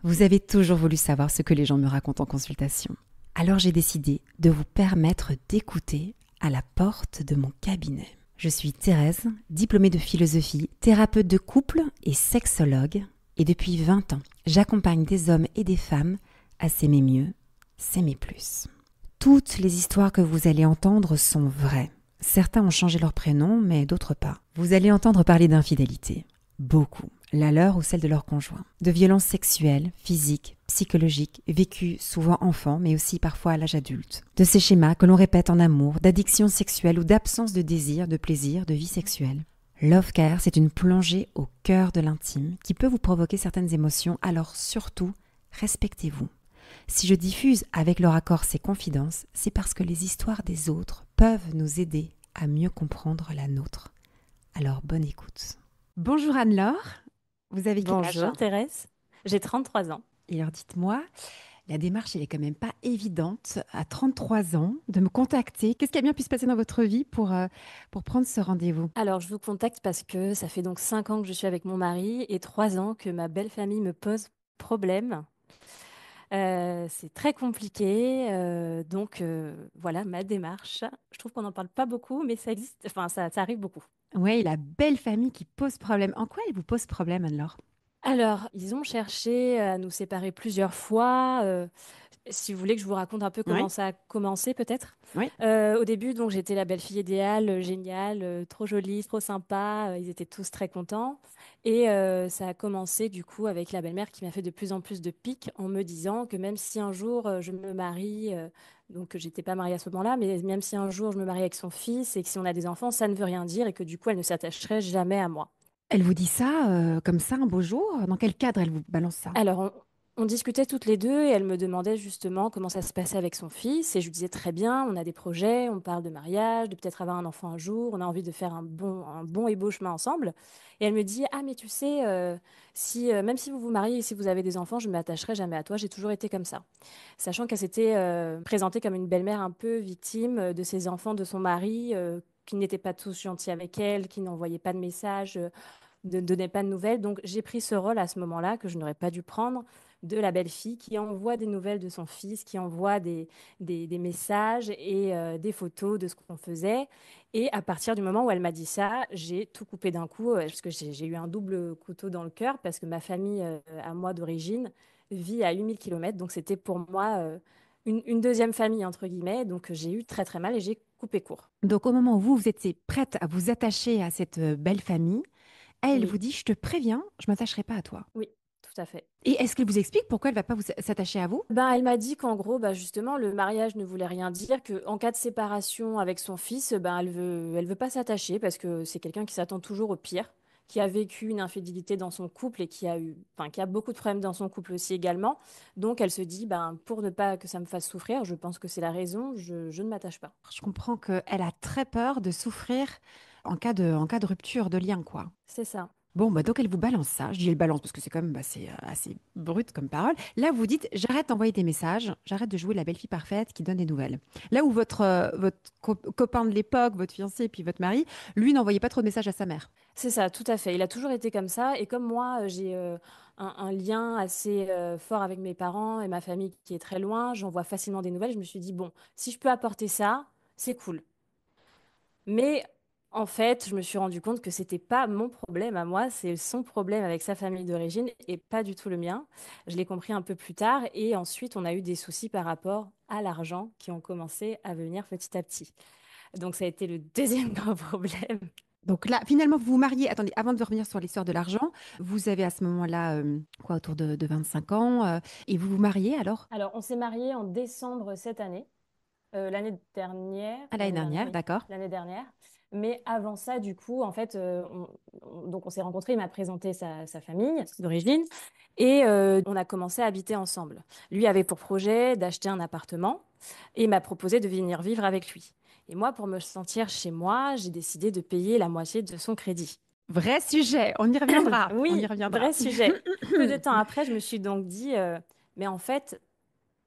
Vous avez toujours voulu savoir ce que les gens me racontent en consultation. Alors j'ai décidé de vous permettre d'écouter à la porte de mon cabinet. Je suis Thérèse, diplômée de philosophie, thérapeute de couple et sexologue. Et depuis 20 ans, j'accompagne des hommes et des femmes à s'aimer mieux, s'aimer plus. Toutes les histoires que vous allez entendre sont vraies. Certains ont changé leur prénom, mais d'autres pas. Vous allez entendre parler d'infidélité. Beaucoup. La leur ou celle de leur conjoint. De violences sexuelles, physiques, psychologiques, vécues souvent enfants, mais aussi parfois à l'âge adulte. De ces schémas que l'on répète en amour, d'addiction sexuelle ou d'absence de désir, de plaisir, de vie sexuelle. Love Care, c'est une plongée au cœur de l'intime qui peut vous provoquer certaines émotions, alors surtout, respectez-vous. Si je diffuse avec leur accord ces confidences, c'est parce que les histoires des autres peuvent nous aider à mieux comprendre la nôtre. Alors bonne écoute. Bonjour Anne-Laure, vous avez quel âge? Bonjour Thérèse, j'ai 33 ans. Et alors dites-moi, la démarche elle est quand même pas évidente à 33 ans de me contacter. Qu'est-ce qui a bien pu se passer dans votre vie pour prendre ce rendez-vous? Alors je vous contacte parce que ça fait donc 5 ans que je suis avec mon mari et 3 ans que ma belle famille me pose problème. C'est très compliqué, voilà ma démarche. Je trouve qu'on n'en parle pas beaucoup, mais ça existe, enfin ça arrive beaucoup. Oui, la belle famille qui pose problème. En quoi elle vous pose problème Anne-Laure? Alors, ils ont cherché à nous séparer plusieurs fois. Si vous voulez que je vous raconte un peu comment Oui, ça a commencé, peut-être. oui. Au début, donc, j'étais la belle-fille idéale, géniale, trop jolie, trop sympa. Ils étaient tous très contents. Et ça a commencé, du coup, avec la belle-mère qui m'a fait de plus en plus de piques en me disant que même si un jour je me marie, donc j'étais pas mariée à ce moment-là, mais même si un jour je me marie avec son fils et que si on a des enfants, ça ne veut rien dire et que du coup, elle ne s'attacherait jamais à moi. Elle vous dit ça comme ça un beau jour? Dans quel cadre elle vous balance ça? Alors, on discutait toutes les deux et elle me demandait justement comment ça se passait avec son fils. Et je lui disais très bien, on a des projets, on parle de mariage, de peut-être avoir un enfant un jour, on a envie de faire un bon et beau chemin ensemble. Et elle me dit, ah mais tu sais, si, même si vous vous mariez et si vous avez des enfants, je ne m'attacherai jamais à toi, j'ai toujours été comme ça. Sachant qu'elle s'était présentée comme une belle-mère un peu victime de ses enfants, de son mari, qui n'étaient pas tous gentils avec elle, qui n'envoyaient pas de messages. Ne donnait pas de nouvelles. Donc j'ai pris ce rôle à ce moment-là que je n'aurais pas dû prendre de la belle-fille qui envoie des nouvelles de son fils, qui envoie des messages et des photos de ce qu'on faisait. Et à partir du moment où elle m'a dit ça, j'ai tout coupé d'un coup, parce que j'ai eu un double couteau dans le cœur, parce que ma famille, à moi d'origine, vit à 8 000 kilomètres. Donc c'était pour moi une deuxième famille, entre guillemets. Donc j'ai eu très très mal et j'ai coupé court. Donc au moment où vous étiez prête à vous attacher à cette belle famille, elle vous Oui, dit, je te préviens, je m'attacherai pas à toi. oui, tout à fait. Et est-ce qu'elle vous explique pourquoi elle va pas s'attacher à vous? Ben, elle m'a dit qu'en gros, bah, justement, le mariage ne voulait rien dire, qu'en cas de séparation avec son fils, ben, elle veut pas s'attacher parce que c'est quelqu'un qui s'attend toujours au pire, qui a vécu une infidélité dans son couple et enfin, qui a beaucoup de problèmes dans son couple aussi également. Donc, elle se dit, ben, pour ne pas que ça me fasse souffrir, je pense que c'est la raison, je ne m'attache pas. Je comprends qu'elle a très peur de souffrir en cas de rupture de lien, quoi. C'est ça. Bon, bah donc elle vous balance ça. Je dis elle balance parce que c'est quand même assez brut comme parole. Là, vous dites, j'arrête d'envoyer des messages, j'arrête de jouer la belle fille parfaite qui donne des nouvelles. Là où votre copain de l'époque, votre fiancé et puis votre mari, lui n'envoyait pas trop de messages à sa mère. C'est ça, tout à fait. Il a toujours été comme ça. Et comme moi, j'ai un lien assez fort avec mes parents et ma famille qui est très loin, j'envoie facilement des nouvelles. Je me suis dit, bon, si je peux apporter ça, c'est cool. Mais en fait, je me suis rendu compte que c'était pas mon problème à moi, c'est son problème avec sa famille d'origine et pas du tout le mien. Je l'ai compris un peu plus tard. Et ensuite, on a eu des soucis par rapport à l'argent qui ont commencé à venir petit à petit. Donc, ça a été le deuxième grand problème. Donc là, finalement, vous vous mariez. Attendez, avant de revenir sur l'histoire de l'argent, vous avez à ce moment-là, quoi, autour de 25 ans, et vous vous mariez alors? Alors, on s'est mariés en décembre cette année. À l'année L'année dernière, dernière, oui, d'accord. l'année dernière. Mais avant ça, du coup, en fait, donc on s'est rencontrés, il m'a présenté sa famille d'origine et on a commencé à habiter ensemble. Lui avait pour projet d'acheter un appartement et il m'a proposé de venir vivre avec lui. Et moi, pour me sentir chez moi, j'ai décidé de payer la moitié de son crédit. Vrai sujet, on y reviendra, on y Oui, reviendra. vrai sujet. Peu de temps après, je me suis donc dit, mais en fait,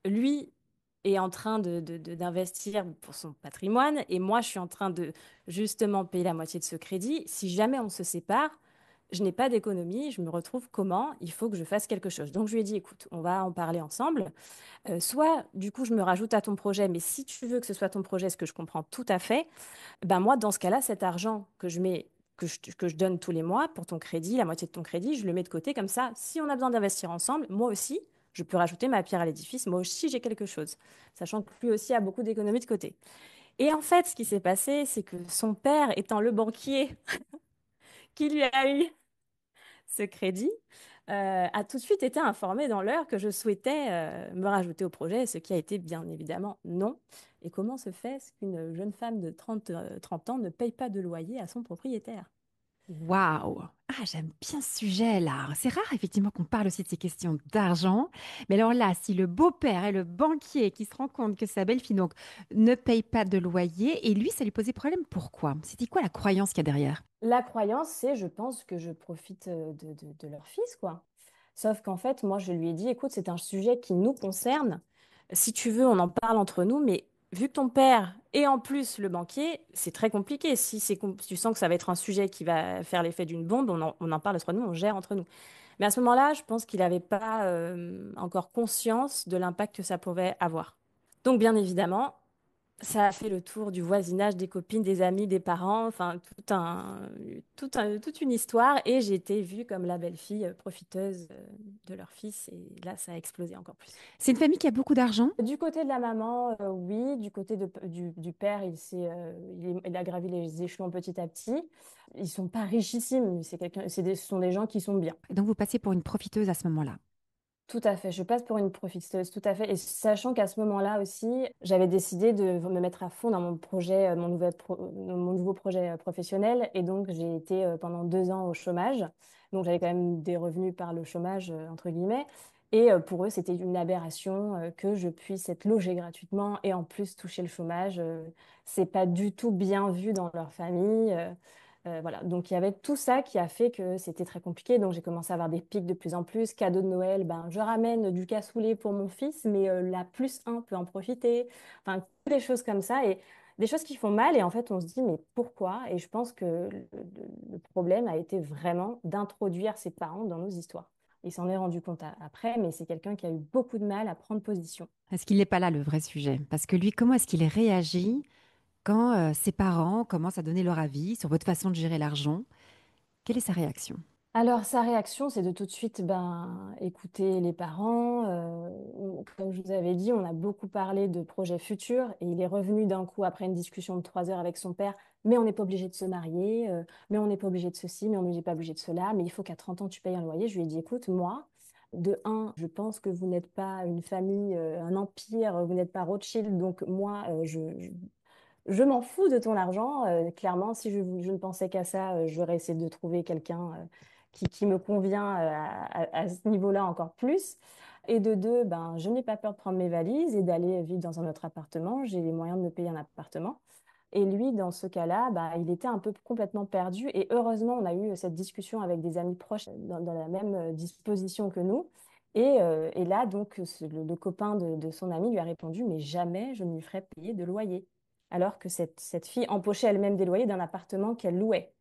lui est en train d'investir pour son patrimoine et moi, je suis en train de justement payer la moitié de ce crédit. Si jamais on se sépare, je n'ai pas d'économie, je me retrouve comment? Il faut que je fasse quelque chose. Donc je lui ai dit, écoute, on va en parler ensemble. Soit, du coup, je me rajoute à ton projet, mais si tu veux que ce soit ton projet, ce que je comprends tout à fait, ben moi, dans ce cas-là, cet argent que je mets, que je donne tous les mois pour ton crédit, la moitié de ton crédit, je le mets de côté comme ça. Si on a besoin d'investir ensemble, moi aussi, je peux rajouter ma pierre à l'édifice. Moi aussi, j'ai quelque chose, sachant que lui aussi a beaucoup d'économies de côté. Et en fait, ce qui s'est passé, c'est que son père, étant le banquier qui lui a eu ce crédit, a tout de suite été informé dans l'heure que je souhaitais me rajouter au projet, ce qui a été bien évidemment non. Et comment se fait-ce qu'une jeune femme de 30 ans ne paye pas de loyer à son propriétaire? Waouh! Ah, j'aime bien ce sujet-là. C'est rare, effectivement, qu'on parle aussi de ces questions d'argent. Mais alors là, si le beau-père et le banquier qui se rend compte que sa belle-fille donc ne paye pas de loyer, et lui, ça lui posait problème, pourquoi? C'était quoi la croyance qu'il y a derrière? La croyance, c'est je pense que je profite de leur fils, quoi. Sauf qu'en fait, moi, je lui ai dit, écoute, c'est un sujet qui nous concerne. Si tu veux, on en parle entre nous, mais vu que ton père et en plus le banquier, c'est très compliqué. Si tu sens que ça va être un sujet qui va faire l'effet d'une bombe, on en parle entre nous, on gère entre nous. Mais à ce moment-là, je pense qu'il n'avait pas encore conscience de l'impact que ça pouvait avoir. Donc, bien évidemment, ça a fait le tour du voisinage, des copines, des amis, des parents, enfin toute une histoire. Et j'ai été vue comme la belle-fille profiteuse de leur fils. Et là, ça a explosé encore plus. C'est une famille qui a beaucoup d'argent. Du côté de la maman, oui. Du côté du père, il a gravi les échelons petit à petit. Ils sont pas richissimes. Ce sont des gens qui sont bien. Donc, vous passez pour une profiteuse à ce moment-là. Tout à fait, je passe pour une profiteuse, tout à fait. Et sachant qu'à ce moment-là aussi, j'avais décidé de me mettre à fond dans mon projet, mon nouveau projet professionnel. Et donc, j'ai été pendant 2 ans au chômage. Donc, j'avais quand même des revenus par le chômage, entre guillemets. Et pour eux, c'était une aberration que je puisse être logée gratuitement et en plus toucher le chômage. C'est pas du tout bien vu dans leur famille. Voilà, donc il y avait tout ça qui a fait que c'était très compliqué. Donc j'ai commencé à avoir des pics de plus en plus. Cadeau de Noël, ben, je ramène du cassoulet pour mon fils, mais la plus un peut en profiter. Enfin, toutes des choses comme ça et des choses qui font mal. Et en fait, on se dit, mais pourquoi? Et je pense que le problème a été vraiment d'introduire ses parents dans nos histoires. Il s'en est rendu compte après, mais c'est quelqu'un qui a eu beaucoup de mal à prendre position. Est-ce qu'il n'est pas là le vrai sujet? Parce que lui, comment est-ce qu'il réagit quand ses parents commencent à donner leur avis sur votre façon de gérer l'argent? Quelle est sa réaction? Alors, sa réaction, c'est de tout de suite écouter les parents. Comme je vous avais dit, on a beaucoup parlé de projets futurs et il est revenu d'un coup après une discussion de 3 heures avec son père. Mais on n'est pas obligé de se marier, mais on n'est pas obligé de ceci, mais on n'est pas obligé de cela, mais il faut qu'à 30 ans, tu payes un loyer. Je lui ai dit, écoute, moi, de un, je pense que vous n'êtes pas une famille, un empire, vous n'êtes pas Rothschild, donc moi, je m'en fous de ton argent. Clairement, si je ne pensais qu'à ça, j'aurais essayé de trouver quelqu'un qui me convient à ce niveau-là encore plus. Et de deux, ben, je n'ai pas peur de prendre mes valises et d'aller vivre dans un autre appartement. J'ai les moyens de me payer un appartement. Et lui, dans ce cas-là, bah, il était un peu complètement perdu. Et heureusement, on a eu cette discussion avec des amis proches dans la même disposition que nous. Et là, donc, le copain de son ami lui a répondu, mais jamais je ne lui ferai payer de loyer alors que cette fille empochait elle-même des loyers d'un appartement qu'elle louait.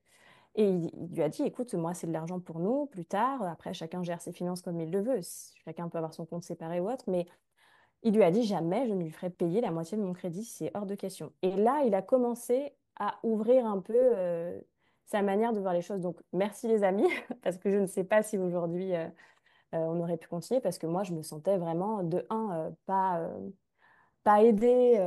Et il lui a dit, écoute, moi, c'est de l'argent pour nous, plus tard, après, chacun gère ses finances comme il le veut, chacun peut avoir son compte séparé ou autre, mais il lui a dit, jamais je ne lui ferai payer la moitié de mon crédit, c'est hors de question. Et là, il a commencé à ouvrir un peu sa manière de voir les choses. Donc, merci les amis, parce que je ne sais pas si aujourd'hui, on aurait pu continuer, parce que moi, je me sentais vraiment, de un, pas aidée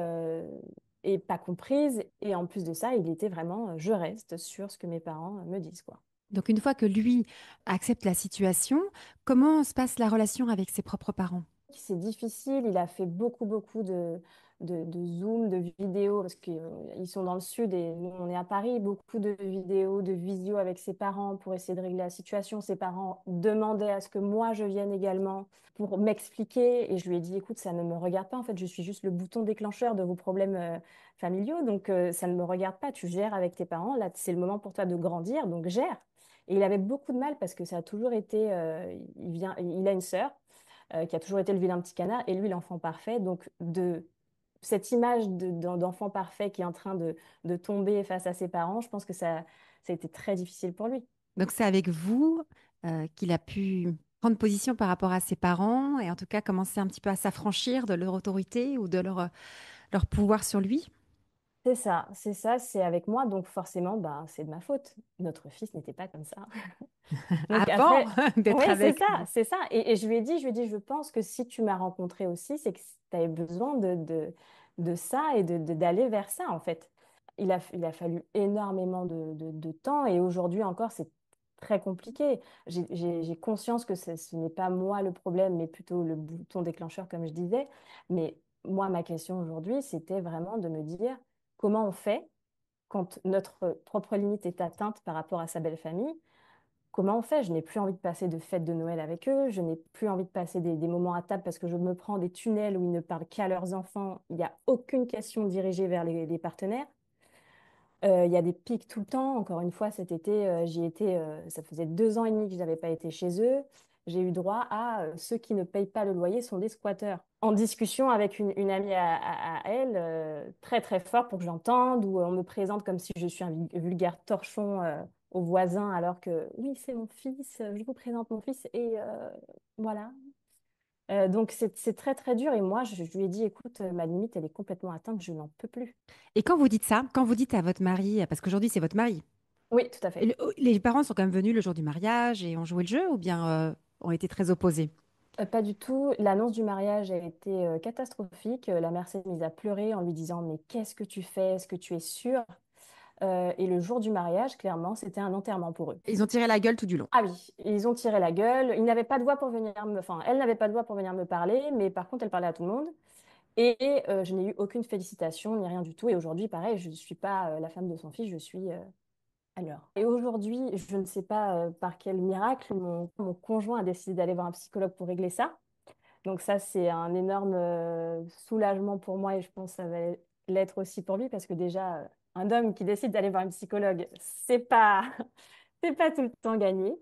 et pas comprise. Et en plus de ça, il était vraiment, je reste sur ce que mes parents me disent, quoi. Donc, une fois que lui accepte la situation, comment se passe la relation avec ses propres parents? C'est difficile, il a fait beaucoup de Zoom, de vidéos, parce qu'ils sont dans le sud et nous, on est à Paris, beaucoup de vidéos, de visio avec ses parents pour essayer de régler la situation. Ses parents demandaient à ce que moi, je vienne également pour m'expliquer et je lui ai dit, écoute, ça ne me regarde pas, en fait, je suis juste le bouton déclencheur de vos problèmes familiaux, donc ça ne me regarde pas, tu gères avec tes parents, là, c'est le moment pour toi de grandir, donc gère. Et il avait beaucoup de mal parce que ça a toujours été, il a une sœur qui a toujours été le vilain petit canard, et lui l'enfant parfait. Donc de cette image d'enfant parfait qui est en train de tomber face à ses parents, je pense que ça a été très difficile pour lui. Donc c'est avec vous qu'il a pu prendre position par rapport à ses parents et en tout cas commencer un petit peu à s'affranchir de leur autorité ou de leur pouvoir sur lui. C'est avec moi, donc forcément, bah, c'est de ma faute. Notre fils n'était pas comme ça. Donc Avant après, d'être oui, avec vous. c'est ça. Et je lui ai dit, je pense que si tu m'as rencontré aussi, c'est que tu avais besoin de ça et d'aller vers ça, en fait. Il a fallu énormément de temps et aujourd'hui encore, c'est très compliqué. J'ai conscience que ce n'est pas moi le problème, mais plutôt le bouton déclencheur, comme je disais. Mais moi, ma question aujourd'hui, c'était vraiment de me dire comment on fait quand notre propre limite est atteinte par rapport à sa belle famille. Comment on fait? Je n'ai plus envie de passer de fêtes de Noël avec eux, je n'ai plus envie de passer des moments à table parce que je me prends des tunnels où ils ne parlent qu'à leurs enfants. Il n'y a aucune question dirigée vers les partenaires. Il y a des pics tout le temps. Encore une fois, cet été, j'y étais, ça faisait 2 ans et demi que je n'avais pas été chez eux. J'ai eu droit à ceux qui ne payent pas le loyer sont des squatteurs. En discussion avec une amie à elle, très très fort pour que j'entende, où on me présente comme si je suis un vulgaire torchon aux voisins, alors que oui, c'est mon fils, je vous présente mon fils, et voilà. Donc c'est très très dur, et moi je lui ai dit, écoute, ma limite, elle est complètement atteinte, je n'en peux plus. Et quand vous dites ça, quand vous dites à votre mari, parce qu'aujourd'hui c'est votre mari, Oui, tout à fait. les parents sont quand même venus le jour du mariage et ont joué le jeu ou bien ont été très opposés? Pas du tout. L'annonce du mariage a été catastrophique. La mère s'est mise à pleurer en lui disant, mais qu'est-ce que tu fais? Est-ce que tu es sûre? Et le jour du mariage, clairement, c'était un enterrement pour eux. Ils ont tiré la gueule tout du long. Ah oui, ils ont tiré la gueule. Ils n'avaient pas de voix pour venir enfin, elle n'avait pas de voix pour venir me parler, mais par contre, elle parlait à tout le monde. Et je n'ai eu aucune félicitation ni rien du tout. Et aujourd'hui, pareil, je ne suis pas la femme de son fils, je suis à l'heure. Et aujourd'hui, je ne sais pas par quel miracle, mon conjoint a décidé d'aller voir un psychologue pour régler ça. Donc ça, c'est un énorme soulagement pour moi et je pense que ça va l'être aussi pour lui parce que déjà, un homme qui décide d'aller voir un psychologue, c'est pas tout le temps gagné.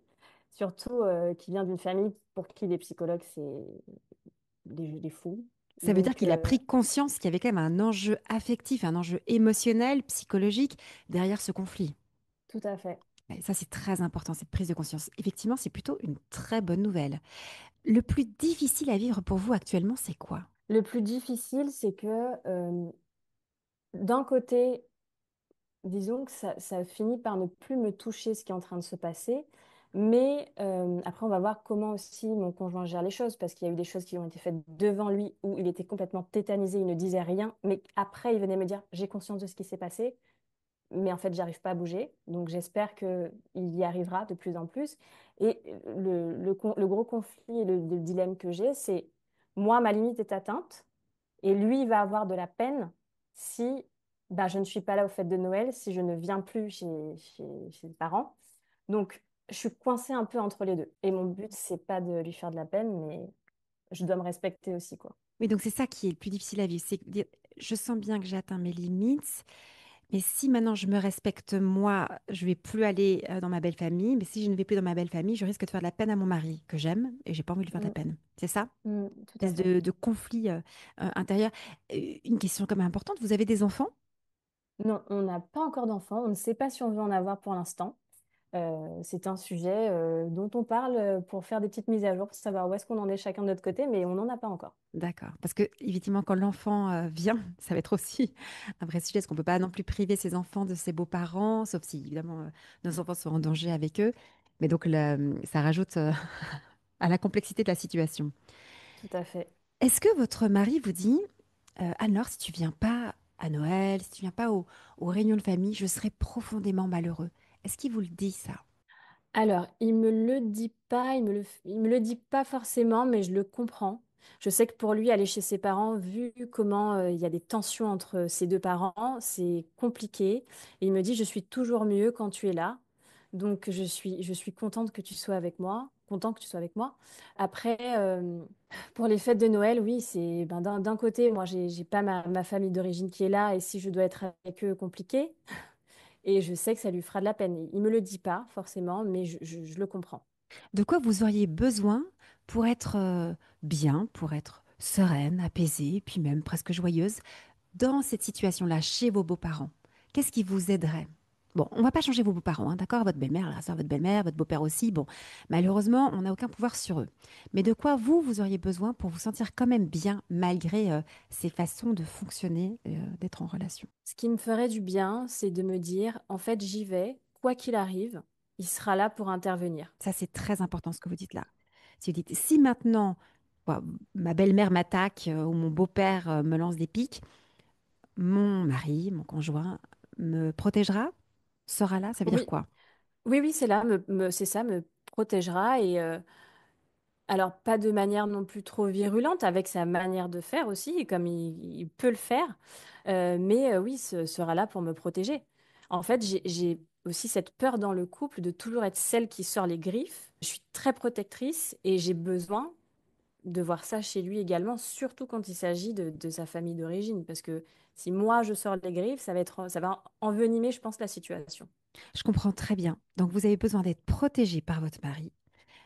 Surtout qui vient d'une famille pour qui les psychologues, c'est des fous. Ça veut dire Donc, qu'il a pris conscience qu'il y avait quand même un enjeu affectif, un enjeu émotionnel, psychologique derrière ce conflit. tout à fait. Et ça, c'est très important, cette prise de conscience. Effectivement, c'est plutôt une très bonne nouvelle. Le plus difficile à vivre pour vous actuellement, c'est quoi? Le plus difficile, c'est que d'un côté, disons que ça finit par ne plus me toucher ce qui est en train de se passer. Mais après, on va voir comment aussi mon conjoint gère les choses, parce qu'il y a eu des choses qui ont été faites devant lui où il était complètement tétanisé, il ne disait rien. Mais après, il venait me dire, j'ai conscience de ce qui s'est passé, mais en fait, j'arrive pas à bouger. Donc, j'espère qu'il y arrivera de plus en plus. Et le gros conflit et le dilemme que j'ai, c'est moi, ma limite est atteinte. Et lui, il va avoir de la peine si bah, je ne suis pas là aux fêtes de Noël, si je ne viens plus chez les parents. Donc, je suis coincée un peu entre les deux. Et mon but, c'est pas de lui faire de la peine, mais je dois me respecter aussi, quoi. Oui, donc c'est ça qui est le plus difficile à vivre. C'est de dire, je sens bien que j'ai atteint mes limites, mais si maintenant je me respecte moi, je vais plus aller dans ma belle famille. Mais si je ne vais plus dans ma belle famille, je risque de faire de la peine à mon mari que j'aime et j'ai pas envie de lui faire de la Mm, peine. C'est ça? tout à Espèce fait. de conflit intérieur. Une question quand même importante. Vous avez des enfants? Non, on n'a pas encore d'enfants. On ne sait pas si on veut en avoir pour l'instant. C'est un sujet dont on parle pour faire des petites mises à jour, pour savoir où est-ce qu'on en est chacun de notre côté, mais on n'en a pas encore. D'accord. Parce que, évidemment, quand l'enfant vient, ça va être aussi un vrai sujet, parce qu'on ne peut pas non plus priver ses enfants de ses beaux-parents, sauf si, évidemment, nos enfants sont en danger avec eux. Mais donc, ça rajoute à la complexité de la situation. Tout à fait. Est-ce que votre mari vous dit, Anne-Laure, si tu viens pas à Noël, si tu viens pas aux réunions de famille, je serai profondément malheureux. Est-ce qu'il vous le dit, ça? Alors, il me le dit pas, il me le dit pas forcément, mais je le comprends. Je sais que pour lui, aller chez ses parents, vu comment il y a des tensions entre ses deux parents, c'est compliqué. Et il me dit, je suis toujours mieux quand tu es là. Donc, je suis contente que tu sois avec moi, content que tu sois avec moi. Après, pour les fêtes de Noël, oui, c'est ben, d'un côté, moi, j'ai pas ma famille d'origine qui est là, et si je dois être avec eux, compliqué. Et je sais que ça lui fera de la peine. Il me le dit pas forcément, mais je le comprends. De quoi vous auriez besoin pour être bien, pour être sereine, apaisée, puis même presque joyeuse dans cette situation-là, chez vos beaux-parents? Qu'est-ce qui vous aiderait? Bon, on va pas changer vos beaux-parents, hein, d'accord? Votre belle-mère, elle reste à votre belle-mère, votre beau-père aussi. Bon, malheureusement, on n'a aucun pouvoir sur eux. Mais de quoi vous, vous auriez besoin pour vous sentir quand même bien, malgré ces façons de fonctionner, d'être en relation? Ce qui me ferait du bien, c'est de me dire, en fait, j'y vais, quoi qu'il arrive, il sera là pour intervenir. Ça, c'est très important ce que vous dites là. Si vous dites, si maintenant, bon, ma belle-mère m'attaque ou mon beau-père me lance des piques, mon mari, mon conjoint me protégera, sera là, ça veut dire Oui, quoi? oui, oui, c'est là, c'est ça, me protégera et alors pas de manière non plus trop virulente, avec sa manière de faire aussi, comme il peut le faire, mais oui, sera là pour me protéger. En fait, j'ai aussi cette peur dans le couple de toujours être celle qui sort les griffes. Je suis très protectrice et j'ai besoin de voir ça chez lui également, surtout quand il s'agit de sa famille d'origine, parce que si moi je sors les griffes, ça va envenimer, je pense, la situation. Je comprends très bien. Donc, vous avez besoin d'être protégé par votre mari,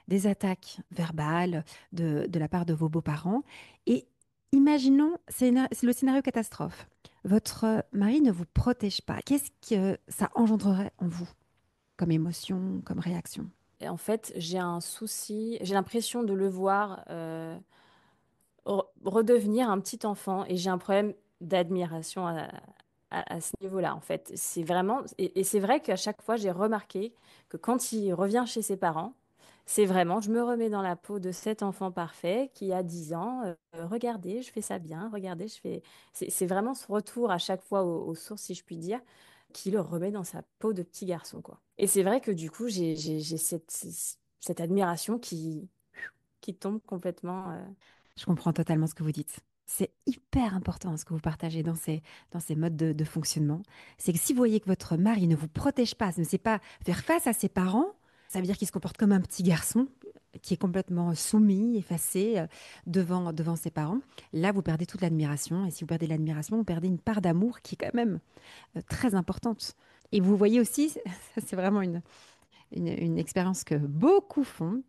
des attaques verbales de la part de vos beaux-parents. Et imaginons, c'est le scénario catastrophe. Votre mari ne vous protège pas. Qu'est-ce que ça engendrerait en vous comme émotion, comme réaction? Et en fait, j'ai un souci, j'ai l'impression de le voir redevenir un petit enfant et j'ai un problème d'admiration à ce niveau-là, en fait. C'est vraiment, et c'est vrai qu'à chaque fois, j'ai remarqué que quand il revient chez ses parents, c'est vraiment, je me remets dans la peau de cet enfant parfait qui a 10 ans. Regardez, je fais ça bien. Regardez, je fais. C'est vraiment ce retour à chaque fois aux sources, si je puis dire, qui le remet dans sa peau de petit garçon, quoi. Et c'est vrai que du coup, j'ai cette admiration qui tombe complètement. Je comprends totalement ce que vous dites. C'est hyper important ce que vous partagez dans ces modes de fonctionnement. C'est que si vous voyez que votre mari ne vous protège pas, ne sait pas faire face à ses parents, ça veut dire qu'il se comporte comme un petit garçon qui est complètement soumis, effacé devant ses parents. Là, vous perdez toute l'admiration. Et si vous perdez l'admiration, vous perdez une part d'amour qui est quand même très importante. Et vous voyez aussi, ça, c'est vraiment une expérience que beaucoup font,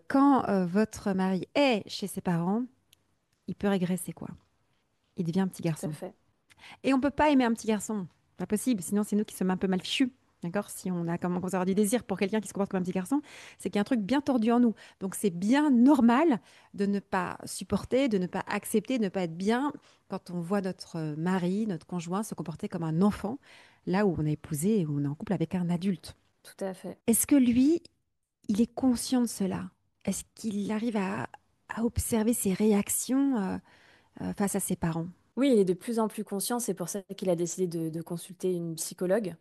quand votre mari est chez ses parents, il peut régresser, quoi. Il devient un petit Tout à garçon. fait. Et on peut pas aimer un petit garçon. Pas possible. Sinon, c'est nous qui sommes un peu mal fichus. D'accord? Si on a comment avoir du désir pour quelqu'un qui se comporte comme un petit garçon, c'est qu'il y a un truc bien tordu en nous. Donc, c'est bien normal de ne pas supporter, de ne pas accepter, de ne pas être bien quand on voit notre mari, notre conjoint se comporter comme un enfant, là où on a épousé et où on est en couple avec un adulte. Tout à fait. Est-ce que lui, il est conscient de cela? Est-ce qu'il arrive à observer ses réactions face à ses parents? Oui, il est de plus en plus conscient. C'est pour ça qu'il a décidé de consulter une psychologue.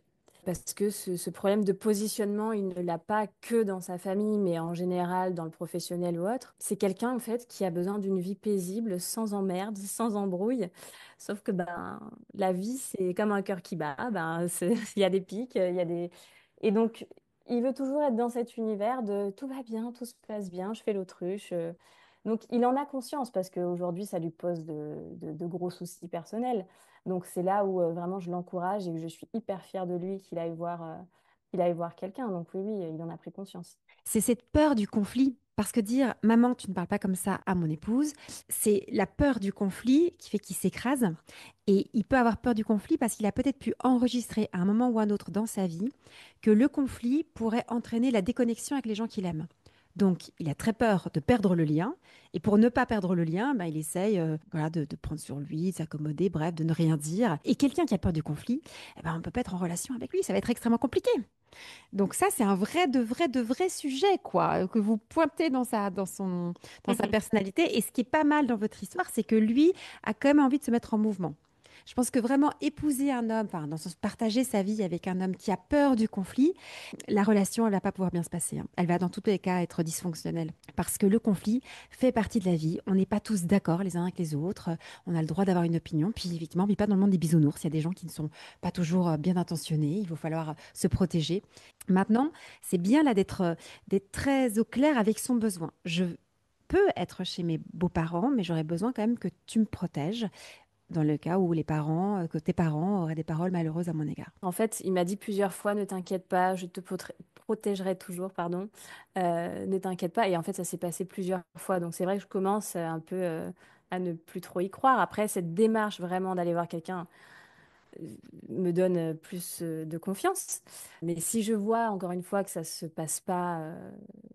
Parce que ce problème de positionnement, il ne l'a pas que dans sa famille, mais en général dans le professionnel ou autre. C'est quelqu'un, en fait, qui a besoin d'une vie paisible, sans emmerde, sans embrouille. Sauf que ben, la vie, c'est comme un cœur qui bat. Ben, il y a des pics, il y a des... Et donc, il veut toujours être dans cet univers de tout va bien, tout se passe bien, je fais l'autruche. Donc, il en a conscience parce qu'aujourd'hui, ça lui pose de gros soucis personnels. Donc, c'est là où vraiment je l'encourage et que je suis hyper fière de lui qu'il aille voir quelqu'un. Donc, oui, oui, il en a pris conscience. C'est cette peur du conflit. Parce que dire, maman, tu ne parles pas comme ça à mon épouse, c'est la peur du conflit qui fait qu'il s'écrase. Et il peut avoir peur du conflit parce qu'il a peut-être pu enregistrer à un moment ou à un autre dans sa vie que le conflit pourrait entraîner la déconnexion avec les gens qu'il aime. Donc, il a très peur de perdre le lien. Et pour ne pas perdre le lien, ben, il essaye voilà, de prendre sur lui, de s'accommoder, bref, de ne rien dire. Et quelqu'un qui a peur du conflit, eh ben, on ne peut pas être en relation avec lui. Ça va être extrêmement compliqué. Donc ça, c'est un vrai, de vrai sujet, quoi, que vous pointez dans sa personnalité. Et ce qui est pas mal dans votre histoire, c'est que lui a quand même envie de se mettre en mouvement. Je pense que vraiment épouser un homme, enfin, dans le sens partager sa vie avec un homme qui a peur du conflit, la relation, elle va pas pouvoir bien se passer, hein. Elle va dans tous les cas être dysfonctionnelle. Parce que le conflit fait partie de la vie. On n'est pas tous d'accord les uns avec les autres. On a le droit d'avoir une opinion. Puis effectivement, on vit pas dans le monde des bisounours. Il y a des gens qui ne sont pas toujours bien intentionnés. Il va falloir se protéger. Maintenant, c'est bien là d'être très au clair avec son besoin. Je peux être chez mes beaux-parents, mais j'aurais besoin quand même que tu me protèges dans le cas où que tes parents auraient des paroles malheureuses à mon égard. En fait, il m'a dit plusieurs fois, ne t'inquiète pas, je te protégerai toujours, pardon. Ne t'inquiète pas. Et en fait, ça s'est passé plusieurs fois. Donc c'est vrai que je commence un peu à ne plus trop y croire. Après, cette démarche vraiment d'aller voir quelqu'un. me donne plus de confiance. Mais si je vois encore une fois que ça se passe pas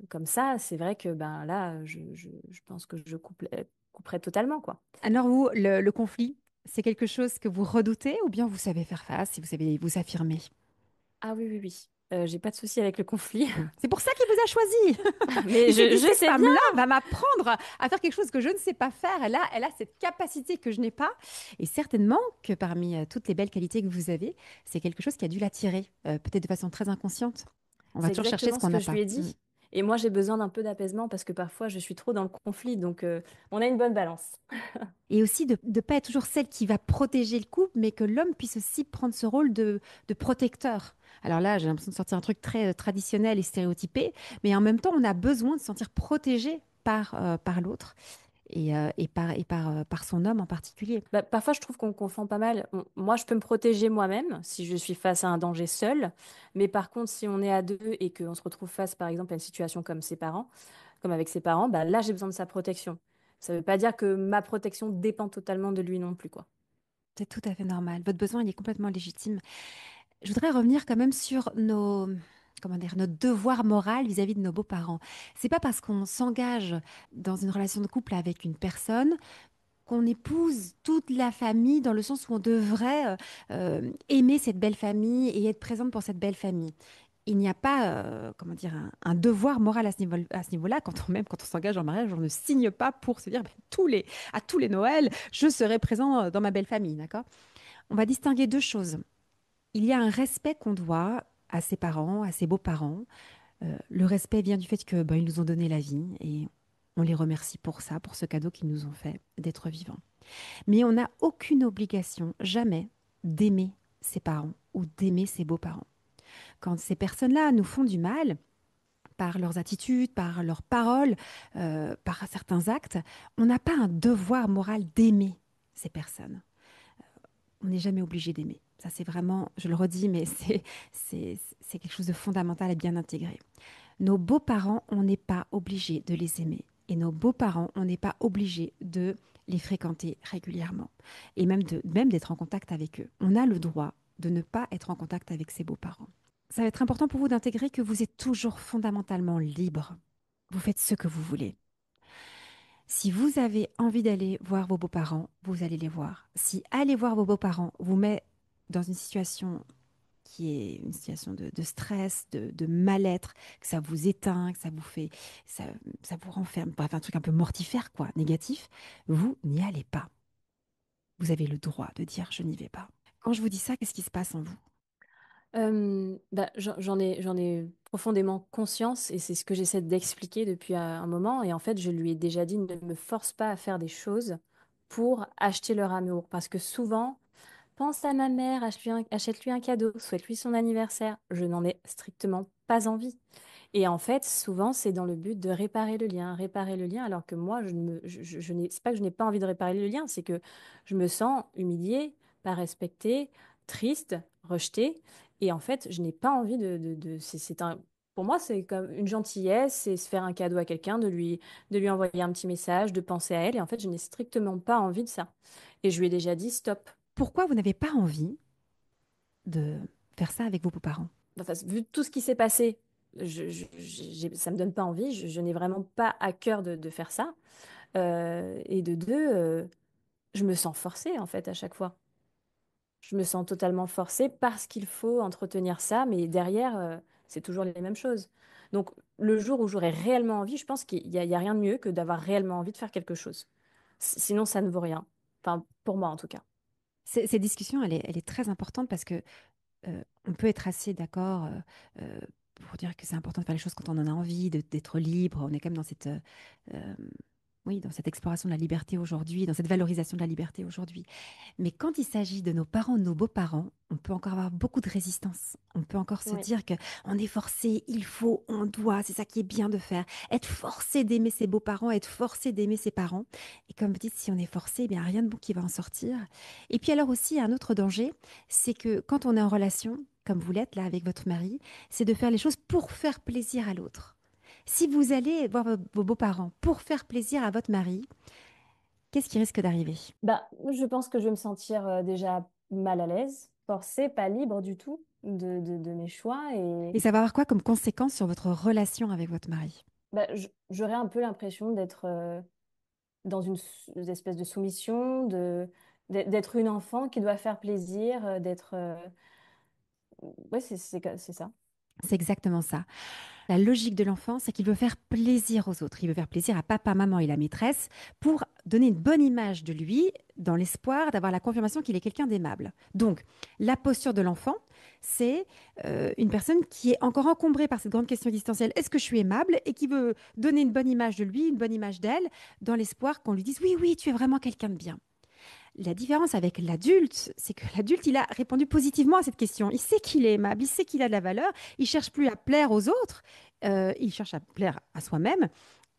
comme ça, c'est vrai que ben là, je pense que couperai totalement, quoi. Alors vous, le conflit, c'est quelque chose que vous redoutez ou bien vous savez faire face et vous savez vous affirmer? Ah oui, oui, oui. J'ai pas de souci avec le conflit, C'est pour ça qu'il vous a choisi. mais Il s'est dit, je cette sais bien. femme-là va m'apprendre à faire quelque chose que je ne sais pas faire. Elle a cette capacité que je n'ai pas. Et certainement que parmi toutes les belles qualités que vous avez, c'est quelque chose qui a dû l'attirer, peut-être de façon très inconsciente. On va C'est toujours chercher ce exactement ce qu'on que n'a je pas. lui ai Mm. dit. Et moi, j'ai besoin d'un peu d'apaisement parce que parfois, je suis trop dans le conflit. Donc, on a une bonne balance. Et aussi de ne pas être toujours celle qui va protéger le couple, mais que l'homme puisse aussi prendre ce rôle de protecteur. Alors là, j'ai l'impression de sortir un truc très traditionnel et stéréotypé, mais en même temps, on a besoin de se sentir protégé par l'autre par son homme en particulier. Bah, parfois, je trouve qu'on confond pas mal. Moi, je peux me protéger moi-même si je suis face à un danger seul. Mais par contre, si on est à deux et qu'on se retrouve face, par exemple, à une situation comme ses parents, comme avec ses parents, bah là, j'ai besoin de sa protection. Ça ne veut pas dire que ma protection dépend totalement de lui non plus, quoi. C'est tout à fait normal. Votre besoin, il est complètement légitime. Je voudrais revenir quand même sur comment dire, notre devoir moral vis-à-vis de nos beaux-parents. C'est pas parce qu'on s'engage dans une relation de couple avec une personne qu'on épouse toute la famille dans le sens où on devrait aimer cette belle famille et être présente pour cette belle famille. Il n'y a pas, comment dire, un devoir moral à ce niveau-là. Même quand on s'engage en mariage, on ne signe pas pour se dire ben, à tous les Noëls, je serai présent dans ma belle famille, d'accord? On va distinguer deux choses. Il y a un respect qu'on doit à ses parents, à ses beaux-parents. Le respect vient du fait que ben, ils nous ont donné la vie et on les remercie pour ça, pour ce cadeau qu'ils nous ont fait d'être vivants. Mais on n'a aucune obligation, jamais, d'aimer ses parents ou d'aimer ses beaux-parents. Quand ces personnes-là nous font du mal, par leurs attitudes, par leurs paroles, par certains actes, on n'a pas un devoir moral d'aimer ces personnes. On n'est jamais obligé d'aimer. Ça, c'est vraiment, je le redis, mais c'est quelque chose de fondamental et bien intégré. Nos beaux-parents, on n'est pas obligé de les aimer. Et nos beaux-parents, on n'est pas obligé de les fréquenter régulièrement. Et même d'être en contact avec eux. On a le droit de ne pas être en contact avec ses beaux-parents. Ça va être important pour vous d'intégrer que vous êtes toujours fondamentalement libre. Vous faites ce que vous voulez. Si vous avez envie d'aller voir vos beaux-parents, vous allez les voir. Si aller voir vos beaux-parents vous met dans une situation qui est une situation de stress, de mal-être, que ça vous éteint, que ça vous fait, ça, ça vous renferme, bref, un truc un peu mortifère, quoi, négatif, vous n'y allez pas. Vous avez le droit de dire je n'y vais pas. Quand je vous dis ça, qu'est-ce qui se passe en vous? Bah, j'en ai profondément conscience et c'est ce que j'essaie d'expliquer depuis un moment. Et en fait, je lui ai déjà dit, ne me force pas à faire des choses pour acheter leur amour. Parce que souvent, pense à ma mère, achète-lui un cadeau, souhaite-lui son anniversaire. Je n'en ai strictement pas envie. Et en fait, souvent, c'est dans le but de réparer le lien, alors que moi, je n'ai, c'est pas que je n'ai pas envie de réparer le lien, c'est que je me sens humiliée, pas respectée, triste, rejetée. Et en fait, je n'ai pas envie c'est un, pour moi, c'est comme une gentillesse, c'est se faire un cadeau à quelqu'un, de lui envoyer un petit message, de penser à elle. Et en fait, je n'ai strictement pas envie de ça. Et je lui ai déjà dit stop. Pourquoi vous n'avez pas envie de faire ça avec vos beaux-parents? Enfin, vu tout ce qui s'est passé, ça me donne pas envie. Je n'ai vraiment pas à cœur de faire ça. Et de deux, je me sens forcée en fait à chaque fois. Je me sens totalement forcée parce qu'il faut entretenir ça, mais derrière, c'est toujours les mêmes choses. Donc, le jour où j'aurai réellement envie, je pense il y a rien de mieux que d'avoir réellement envie de faire quelque chose. Sinon, ça ne vaut rien. Enfin, pour moi en tout cas. Cette discussion, elle est très importante parce que on peut être assez d'accord euh, pour dire que c'est important de faire les choses quand on en a envie, d'être libre. On est quand même dans euh, oui, dans cette exploration de la liberté aujourd'hui, dans cette valorisation de la liberté aujourd'hui. Mais quand il s'agit de nos parents, de nos beaux-parents, on peut encore avoir beaucoup de résistance. On peut encore se Oui. dire que on est forcé, il faut, on doit, c'est ça qui est bien de faire. Être forcé d'aimer ses beaux-parents, être forcé d'aimer ses parents. Et comme vous dites, si on est forcé, eh bien rien de bon qui va en sortir. Et puis alors aussi, un autre danger, c'est que quand on est en relation, comme vous l'êtes là avec votre mari, c'est de faire les choses pour faire plaisir à l'autre. Si vous allez voir vos beaux-parents pour faire plaisir à votre mari, qu'est-ce qui risque d'arriver? Bah, je pense que je vais me sentir déjà mal à l'aise, forcée, pas libre du tout de mes choix. Et Et ça va avoir quoi comme conséquence sur votre relation avec votre mari? bah, j'aurais un peu l'impression d'être dans une espèce de soumission, d'être une enfant qui doit faire plaisir, d'être... Ouais, c'est ça. C'est exactement ça. La logique de l'enfant, c'est qu'il veut faire plaisir aux autres. Il veut faire plaisir à papa, maman et la maîtresse pour donner une bonne image de lui dans l'espoir d'avoir la confirmation qu'il est quelqu'un d'aimable. Donc, la posture de l'enfant, c'est une personne qui est encore encombrée par cette grande question existentielle. Est-ce que je suis aimable? Et qui veut donner une bonne image de lui, une bonne image d'elle, dans l'espoir qu'on lui dise oui, oui, tu es vraiment quelqu'un de bien. La différence avec l'adulte, c'est que l'adulte, il a répondu positivement à cette question. Il sait qu'il est aimable, il sait qu'il a de la valeur, il cherche plus à plaire aux autres, il cherche à plaire à soi-même.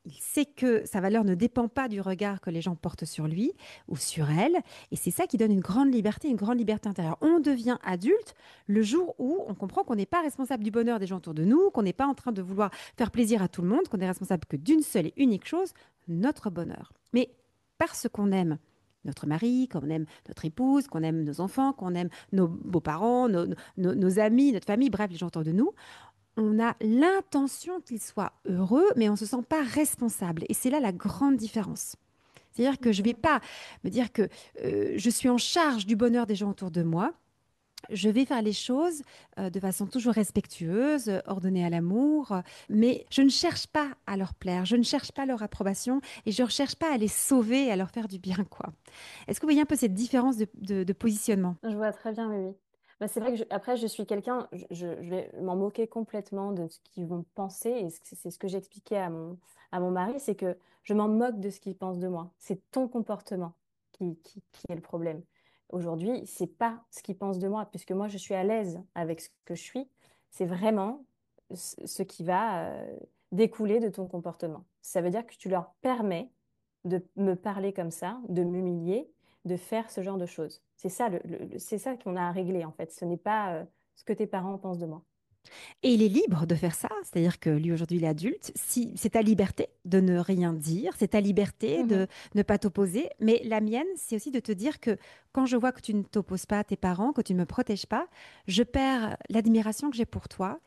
Il sait que sa valeur ne dépend pas du regard que les gens portent sur lui ou sur elle. Et c'est ça qui donne une grande liberté intérieure. On devient adulte le jour où on comprend qu'on n'est pas responsable du bonheur des gens autour de nous, qu'on n'est pas en train de vouloir faire plaisir à tout le monde, qu'on est responsable que d'une seule et unique chose, notre bonheur. Mais parce qu'on aime notre mari, qu'on aime notre épouse, qu'on aime nos enfants, qu'on aime nos beaux-parents, nos amis, notre famille, bref, les gens autour de nous, on a l'intention qu'il soit heureux, mais on ne se sent pas responsable. Et c'est là la grande différence. C'est-à-dire que je ne vais pas me dire que je suis en charge du bonheur des gens autour de moi. Je vais faire les choses de façon toujours respectueuse, ordonnée à l'amour, mais je ne cherche pas à leur plaire, je ne cherche pas leur approbation et je ne recherche pas à les sauver et à leur faire du bien, quoi. Est-ce que vous voyez un peu cette différence de positionnement? Je vois très bien, oui, oui. Bah, c'est vrai que après, je suis quelqu'un, je vais m'en moquer complètement de ce qu'ils vont penser, et c'est ce que j'expliquais à mon mari, c'est que je m'en moque de ce qu'ils pensent de moi. C'est ton comportement qui est le problème. Aujourd'hui, c'est pas ce qu'ils pensent de moi, puisque moi, je suis à l'aise avec ce que je suis. C'est vraiment ce qui va découler de ton comportement. Ça veut dire que tu leur permets de me parler comme ça, de m'humilier, de faire ce genre de choses. C'est ça, c'est ça qu'on a à régler en fait. Ce n'est pas ce que tes parents pensent de moi. Et il est libre de faire ça, c'est-à-dire que lui aujourd'hui il est adulte, si c'est ta liberté de ne rien dire, c'est ta liberté Mhm. de ne pas t'opposer, mais la mienne c'est aussi de te dire que quand je vois que tu ne t'opposes pas à tes parents, que tu ne me protèges pas, je perds l'admiration que j'ai pour toi,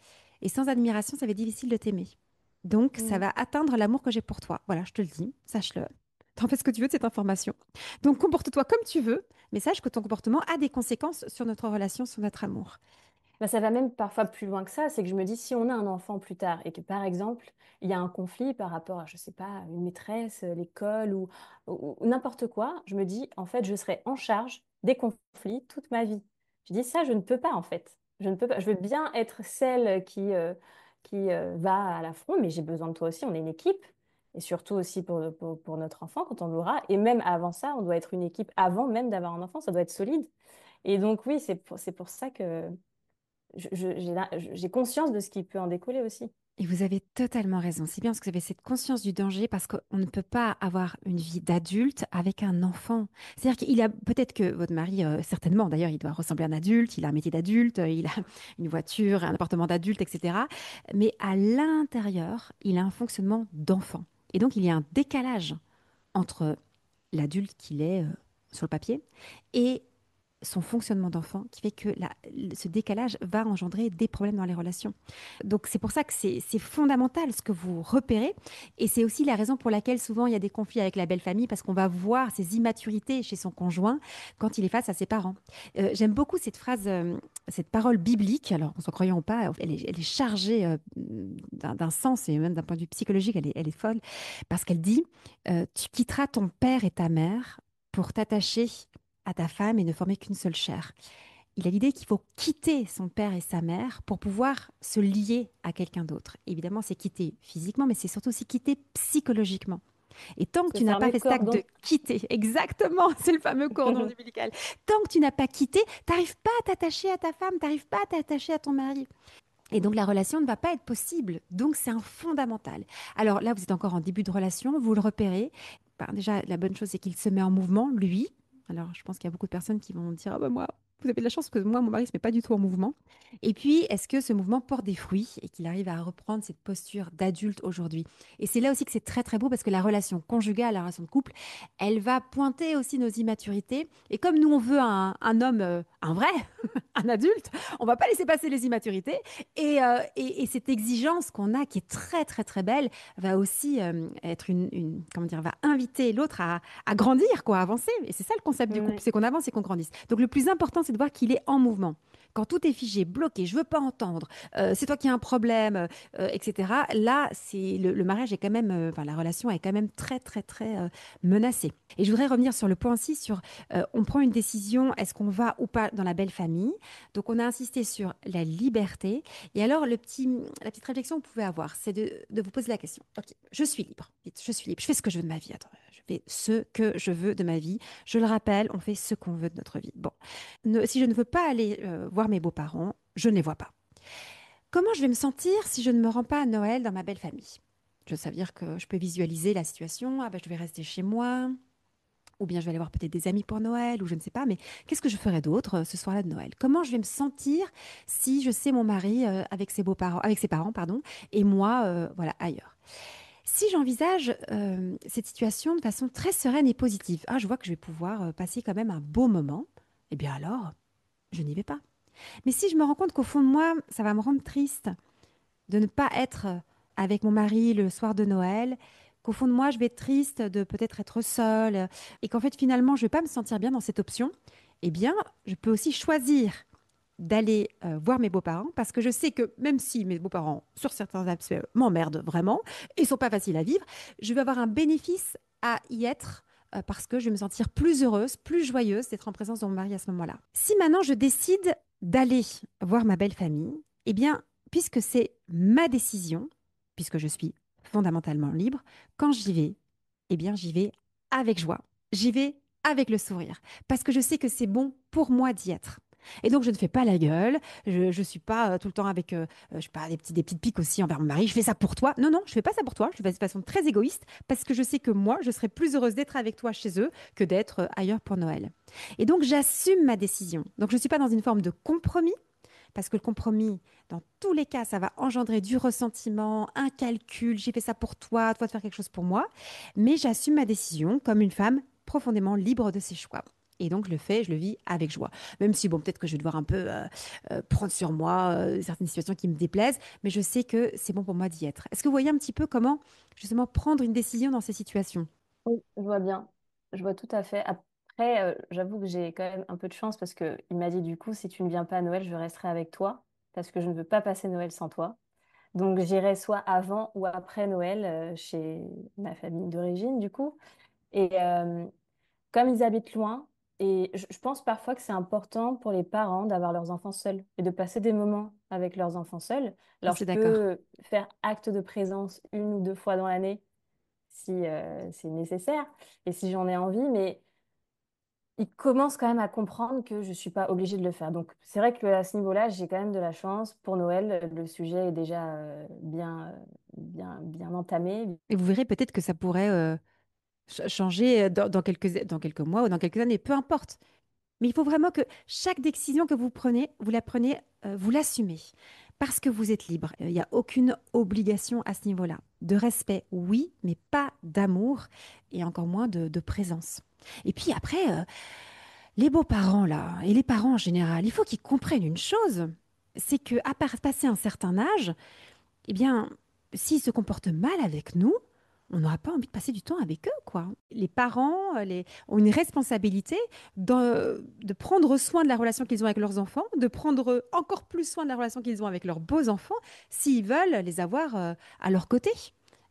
et sans admiration ça va être difficile de t'aimer. Donc ça Mhm. va atteindre l'amour que j'ai pour toi. Voilà, je te le dis, sache-le. T'en fais ce que tu veux de cette information. Donc comporte-toi comme tu veux, mais sache que ton comportement a des conséquences sur notre relation, sur notre amour. Bah, ça va même parfois plus loin que ça. C'est que je me dis, si on a un enfant plus tard et que par exemple, il y a un conflit par rapport à, je sais pas, une maîtresse, l'école ou n'importe quoi, je me dis, en fait, je serai en charge des conflits toute ma vie. Je dis, ça, je ne peux pas en fait. Je ne peux pas. Je veux bien être celle qui va à l'affront, mais j'ai besoin de toi aussi. On est une équipe. Et surtout aussi pour notre enfant quand on l'aura. Et même avant ça, on doit être une équipe avant même d'avoir un enfant. Ça doit être solide. Et donc oui, c'est pour ça que j'ai conscience de ce qui peut en découler aussi. Et vous avez totalement raison. C'est bien parce que vous avez cette conscience du danger parce qu'on ne peut pas avoir une vie d'adulte avec un enfant. C'est-à-dire qu'il a peut-être que votre mari, certainement d'ailleurs, il doit ressembler à un adulte, il a un métier d'adulte, il a une voiture, un appartement d'adulte, etc. Mais à l'intérieur, il a un fonctionnement d'enfant. Et donc, il y a un décalage entre l'adulte qu'il est sur le papier et son fonctionnement d'enfant qui fait que ce décalage va engendrer des problèmes dans les relations. Donc c'est pour ça que c'est fondamental ce que vous repérez et c'est aussi la raison pour laquelle souvent il y a des conflits avec la belle famille parce qu'on va voir ces immaturités chez son conjoint quand il est face à ses parents. J'aime beaucoup cette phrase, cette parole biblique, alors qu'on s'en croyant ou pas, elle est chargée d'un sens et même d'un point de vue psychologique, elle est folle parce qu'elle dit tu quitteras ton père et ta mère pour t'attacher à ta femme et ne former qu'une seule chair. Il a l'idée qu'il faut quitter son père et sa mère pour pouvoir se lier à quelqu'un d'autre. Évidemment, c'est quitter physiquement, mais c'est surtout aussi quitter psychologiquement. Et tant que Ce tu n'as pas fameux fait cet acte de cordon. quitter, exactement, c'est le fameux cordon ombilical. Tant que tu n'as pas quitté, t'arrives pas à t'attacher à ta femme, t'arrives pas à t'attacher à ton mari. Et donc la relation ne va pas être possible. Donc c'est un fondamental. Alors là, vous êtes encore en début de relation, vous le repérez. Ben, déjà, la bonne chose, c'est qu'il se met en mouvement, lui. Alors je pense qu'il y a beaucoup de personnes qui vont dire, ah ben moi, Vous avez de la chance que moi, mon mari ne se met pas du tout en mouvement. Et puis, est-ce que ce mouvement porte des fruits et qu'il arrive à reprendre cette posture d'adulte aujourd'hui? Et c'est là aussi que c'est très très beau parce que la relation conjugale, la relation de couple, elle va pointer aussi nos immaturités. Et comme nous, on veut un homme, un vrai, un adulte, on va pas laisser passer les immaturités. Et cette exigence qu'on a, qui est très très très belle, va aussi être comment dire, va inviter l'autre à grandir, quoi, à avancer. Et c'est ça le concept du couple, Ouais. c'est qu'on avance et qu'on grandisse. Donc le plus important, c'est de voir qu'il est en mouvement. Quand tout est figé, bloqué, je veux pas entendre, c'est toi qui as un problème, etc. Là, le mariage est quand même, enfin la relation est quand même très très très menacée. Et je voudrais revenir sur le point aussi sur, on prend une décision, est-ce qu'on va ou pas dans la belle famille? Donc on a insisté sur la liberté. Et alors la petite réflexion que vous pouvez avoir, c'est de vous poser la question. Ok, je suis libre. Dites, je suis libre. Je fais ce que je veux de ma vie. Attends, je fais ce que je veux de ma vie. Je le rappelle, on fait ce qu'on veut de notre vie. Bon, si je ne veux pas aller voir mes beaux-parents, je ne les vois pas. Comment je vais me sentir si je ne me rends pas à Noël dans ma belle famille? Ça veut dire que je peux visualiser la situation. Ah ben, je vais rester chez moi. Ou bien je vais aller voir peut-être des amis pour Noël, ou je ne sais pas, mais qu'est-ce que je ferai d'autre ce soir-là de Noël? Comment je vais me sentir si je sais mon mari avec ses beaux-parents, avec ses parents, pardon, et moi, voilà, ailleurs? Si j'envisage cette situation de façon très sereine et positive, ah, je vois que je vais pouvoir passer quand même un beau moment, eh bien alors, je n'y vais pas. Mais si je me rends compte qu'au fond de moi, ça va me rendre triste de ne pas être avec mon mari le soir de Noël, qu'au fond de moi, je vais être triste de peut-être être seule et qu'en fait, finalement, je ne vais pas me sentir bien dans cette option, eh bien, je peux aussi choisir d'aller voir mes beaux-parents parce que je sais que même si mes beaux-parents, sur certains aspects, m'emmerdent vraiment et sont pas faciles à vivre, je vais avoir un bénéfice à y être parce que je vais me sentir plus heureuse, plus joyeuse d'être en présence de mon mari à ce moment-là. Si maintenant je décide d'aller voir ma belle famille, eh bien, puisque c'est ma décision, puisque je suis fondamentalement libre, quand j'y vais, eh bien, j'y vais avec joie. J'y vais avec le sourire parce que je sais que c'est bon pour moi d'y être. Et donc, je ne fais pas la gueule. Je ne suis pas tout le temps avec, je sais pas, des petites piques aussi envers mon mari. Je fais ça pour toi. Non, non, je fais pas ça pour toi. Je fais ça de façon très égoïste parce que je sais que moi, je serais plus heureuse d'être avec toi chez eux que d'être ailleurs pour Noël. Et donc, j'assume ma décision. Donc, je ne suis pas dans une forme de compromis parce que le compromis, dans tous les cas, ça va engendrer du ressentiment, un calcul. J'ai fait ça pour toi, toi de faire quelque chose pour moi. Mais j'assume ma décision comme une femme profondément libre de ses choix. Et donc, je le fais, je le vis avec joie. Même si, bon, peut-être que je vais devoir un peu prendre sur moi certaines situations qui me déplaisent, mais je sais que c'est bon pour moi d'y être. Est-ce que vous voyez un petit peu comment, justement, prendre une décision dans ces situations? Oui, je vois bien. Je vois tout à fait. Après, j'avoue que j'ai quand même un peu de chance parce que il m'a dit du coup, si tu ne viens pas à Noël, je resterai avec toi parce que je ne veux pas passer Noël sans toi. Donc j'irai soit avant ou après Noël chez ma famille d'origine du coup. Et comme ils habitent loin, et je pense parfois que c'est important pour les parents d'avoir leurs enfants seuls et de passer des moments avec leurs enfants seuls. Alors je C'est d'accord. peux faire acte de présence une ou deux fois dans l'année si c'est nécessaire et si j'en ai envie, mais ils commencent quand même à comprendre que je suis pas obligée de le faire. Donc c'est vrai que à ce niveau-là, j'ai quand même de la chance. Pour Noël, le sujet est déjà bien entamé. Et vous verrez peut-être que ça pourrait changer dans quelques mois ou dans quelques années, peu importe. Mais il faut vraiment que chaque décision que vous prenez, vous la prenez, vous l'assumez. Parce que vous êtes libre. Il n'y a aucune obligation à ce niveau-là. De respect, oui, mais pas d'amour et encore moins de présence. Et puis après, les beaux-parents, là, et les parents en général, il faut qu'ils comprennent une chose. C'est que à part passer un certain âge, eh bien, s'ils se comportent mal avec nous, on n'aura pas envie de passer du temps avec eux, quoi. Les parents ont une responsabilité de prendre soin de la relation qu'ils ont avec leurs enfants, de prendre encore plus soin de la relation qu'ils ont avec leurs beaux-enfants, s'ils veulent les avoir à leur côté.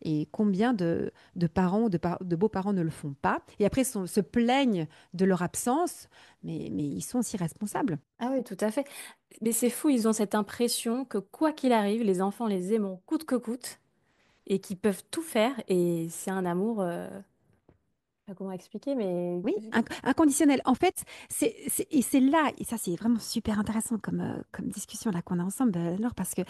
Et combien de parents, de beaux-parents ne le font pas, et après se plaignent de leur absence, mais ils sont aussi responsables. Ah oui, tout à fait. Mais c'est fou, ils ont cette impression que quoi qu'il arrive, les enfants les aiment coûte que coûte et qu'ils peuvent tout faire et c'est un amour, je sais pas comment expliquer, mais Oui, inconditionnel. En fait, et c'est là, et ça c'est vraiment super intéressant comme discussion là qu'on a ensemble, Laure, parce que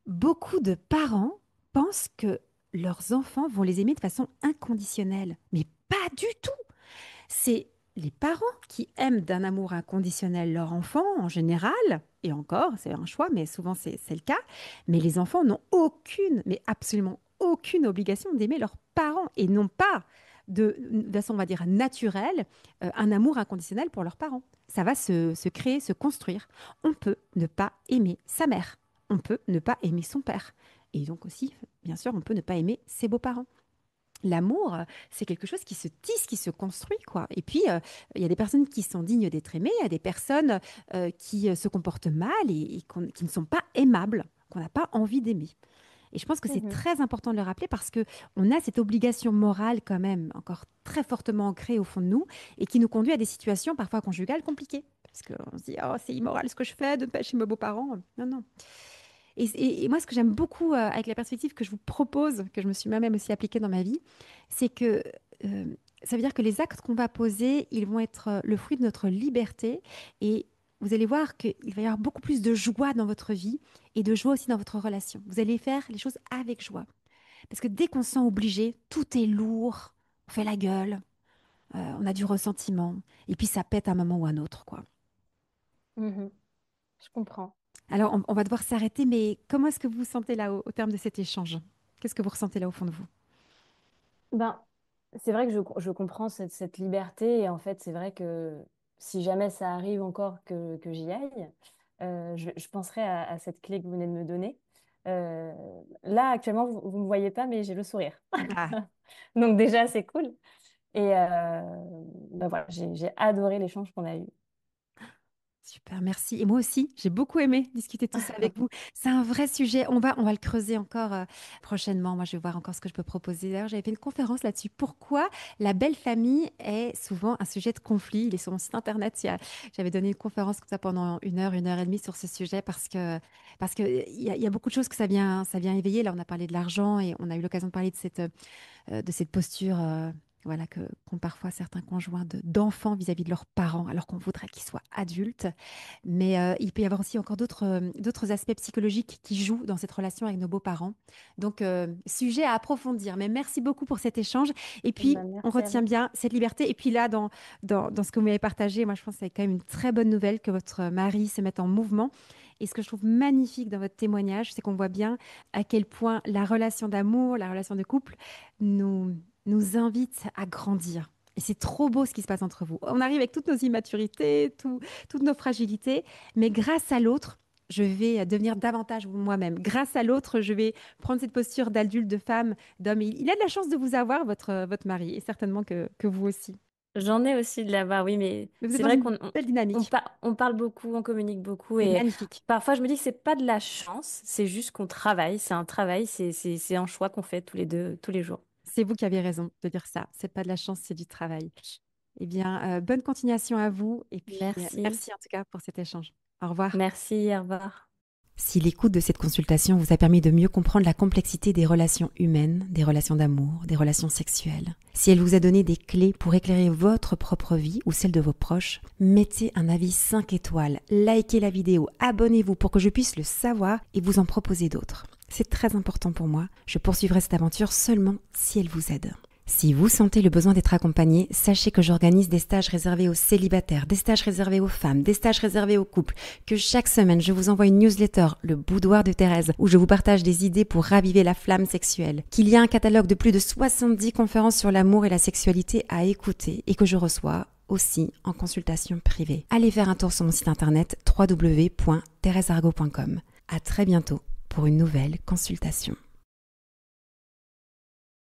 beaucoup de parents pensent que leurs enfants vont les aimer de façon inconditionnelle, mais pas du tout. C'est les parents qui aiment d'un amour inconditionnel leur enfant, en général, et encore, c'est un choix, mais souvent c'est le cas, mais les enfants n'ont aucune, mais absolument aucune obligation d'aimer leurs parents et n'ont pas de façon, on va dire, naturelle, un amour inconditionnel pour leurs parents. Ça va se créer, se construire. On peut ne pas aimer sa mère. On peut ne pas aimer son père. Et donc aussi, bien sûr, on peut ne pas aimer ses beaux-parents. L'amour, c'est quelque chose qui se tisse, qui se construit, quoi. Et puis, il y a des personnes qui sont dignes d'être aimées, il y a des personnes qui se comportent mal et qui ne sont pas aimables, qu'on n'a pas envie d'aimer. Et je pense que c'est Mhm. très important de le rappeler parce que on a cette obligation morale quand même encore très fortement ancrée au fond de nous et qui nous conduit à des situations parfois conjugales compliquées. Parce qu'on se dit, oh, c'est immoral ce que je fais de ne pas être chez mes beaux-parents. Non, non. Et moi, ce que j'aime beaucoup avec la perspective que je vous propose, que je me suis moi-même aussi appliquée dans ma vie, c'est que euh, ça veut dire que les actes qu'on va poser, ils vont être le fruit de notre liberté. Et vous allez voir qu'il va y avoir beaucoup plus de joie dans votre vie et de joie aussi dans votre relation. Vous allez faire les choses avec joie. Parce que dès qu'on se sent obligé, tout est lourd, on fait la gueule, on a du ressentiment. Et puis ça pète à un moment ou à un autre, quoi. Mhm. Je comprends. Alors, on va devoir s'arrêter, mais comment est-ce que vous vous sentez là au terme de cet échange? Qu'est-ce que vous ressentez là au fond de vous? Ben, c'est vrai que je comprends cette liberté et en fait, c'est vrai que si jamais ça arrive encore que j'y aille, je penserai à cette clé que vous venez de me donner. Euh, Là, actuellement, vous ne me voyez pas, mais j'ai le sourire. Ah, Donc déjà, c'est cool. Et ben voilà, j'ai adoré l'échange qu'on a eu. super, merci. Et moi aussi, j'ai beaucoup aimé discuter de tout ça avec vous. C'est un vrai sujet. On va le creuser encore prochainement. Moi, je vais voir encore ce que je peux proposer. D'ailleurs, j'avais fait une conférence là-dessus. Pourquoi la belle famille est souvent un sujet de conflit? Il est sur mon site internet. J'avais donné une conférence comme ça pendant une heure et demie sur ce sujet parce que il y a beaucoup de choses que ça vient éveiller. Là, on a parlé de l'argent et on a eu l'occasion de parler de cette posture voilà, qu'ont parfois certains conjoints d'enfants vis-à-vis de leurs parents, alors qu'on voudrait qu'ils soient adultes. Mais il peut y avoir aussi encore d'autres aspects psychologiques qui jouent dans cette relation avec nos beaux-parents. Donc, sujet à approfondir. Mais merci beaucoup pour cet échange. Et puis, Ben, on merci à retient vous. bien cette liberté. Et puis là, dans ce que vous m'avez partagé, moi, je pense que c'est quand même une très bonne nouvelle que votre mari se mette en mouvement. Et ce que je trouve magnifique dans votre témoignage, c'est qu'on voit bien à quel point la relation d'amour, la relation de couple, nous invite à grandir. Et c'est trop beau ce qui se passe entre vous. On arrive avec toutes nos immaturités, toutes nos fragilités, mais grâce à l'autre, je vais devenir davantage moi-même. Grâce à l'autre, je vais prendre cette posture d'adulte, de femme, d'homme. Il a de la chance de vous avoir, votre mari, et certainement que vous aussi. J'en ai aussi de là-bas, oui, mais Mais vous êtes c'est dans vrai une qu'on belle dynamique. on parle beaucoup, on communique beaucoup C'est et magnifique. parfois je me dis que c'est pas de la chance, c'est juste qu'on travaille, c'est un travail, c'est un choix qu'on fait tous les deux, tous les jours. C'est vous qui avez raison de dire ça. C'est pas de la chance, c'est du travail. Eh bien, bonne continuation à vous, et puis Merci, merci en tout cas pour cet échange. Au revoir. merci, au revoir. Si l'écoute de cette consultation vous a permis de mieux comprendre la complexité des relations humaines, des relations d'amour, des relations sexuelles, si elle vous a donné des clés pour éclairer votre propre vie ou celle de vos proches, mettez un avis 5 étoiles, likez la vidéo, abonnez-vous pour que je puisse le savoir et vous en proposer d'autres. C'est très important pour moi. Je poursuivrai cette aventure seulement si elle vous aide. Si vous sentez le besoin d'être accompagné, sachez que j'organise des stages réservés aux célibataires, des stages réservés aux femmes, des stages réservés aux couples, que chaque semaine je vous envoie une newsletter, le boudoir de Thérèse, où je vous partage des idées pour raviver la flamme sexuelle, qu'il y a un catalogue de plus de 70 conférences sur l'amour et la sexualité à écouter et que je reçois aussi en consultation privée. Allez faire un tour sur mon site internet www.thereseargot.com. À très bientôt pour une nouvelle consultation.